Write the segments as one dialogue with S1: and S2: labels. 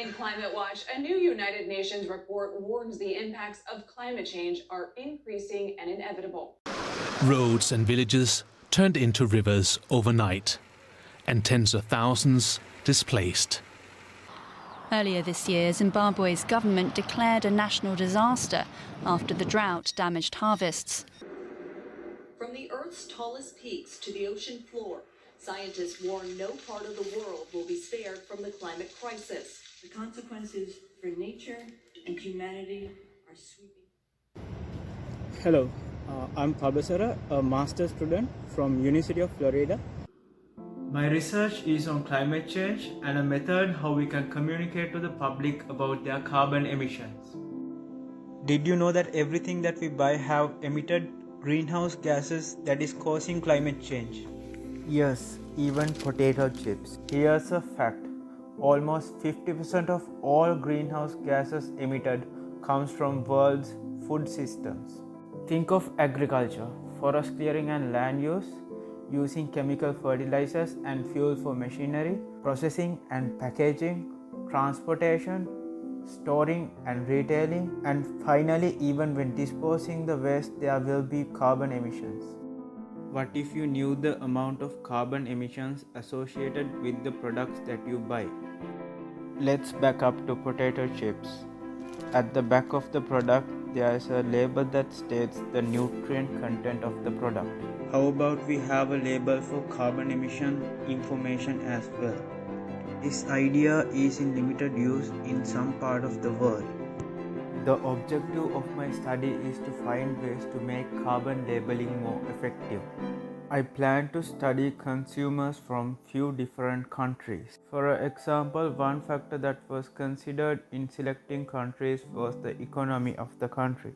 S1: In Climate Watch, a new United Nations report warns the impacts of climate change are increasing and inevitable.
S2: Roads and villages turned into rivers overnight, and tens of thousands displaced.
S3: Earlier this year, Zimbabwe's government declared a national disaster after the drought damaged harvests.
S4: From the Earth's tallest peaks to the ocean floor, scientists warn no part of the world will be spared from the climate crisis.
S5: The consequences for nature and humanity are sweeping.
S6: Hello, I'm Pabasara, a master's student from University of Florida.
S7: My research is on climate change and a method how we can communicate to the public about their carbon emissions. Did you know that everything that we buy have emitted greenhouse gases that is causing climate change? Yes, even potato chips. Here's a fact. Almost 50% of all greenhouse gases emitted comes from world's food systems. Think of agriculture, forest clearing and land use, using chemical fertilizers and fuel for machinery, processing and packaging, transportation, storing and retailing, and finally even when disposing the waste there will be carbon emissions. What if you knew the amount of carbon emissions associated with the products that you buy? Let's back up to potato chips. At the back of the product, there is a label that states the nutrient content of the product. How about we have a label for carbon emission information as well? This idea is in limited use in some part of the world. The objective of my study is to find ways to make carbon labeling more effective. I plan to study consumers from few different countries. For example, one factor that was considered in selecting countries was the economy of the country.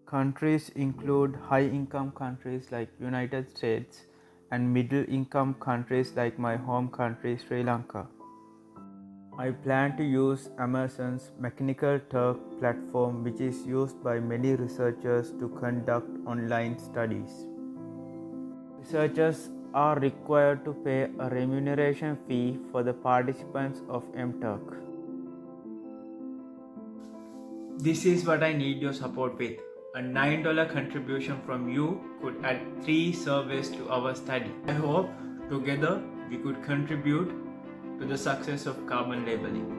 S7: Countries include high-income countries like United States and middle-income countries like my home country, Sri Lanka. I plan to use Amazon's Mechanical Turk platform, which is used by many researchers to conduct online studies. Researchers are required to pay a remuneration fee for the participants of M.Turk. This is what I need your support with. A $9 contribution from you could add 3 surveys to our study. I hope together we could contribute to the success of carbon labeling.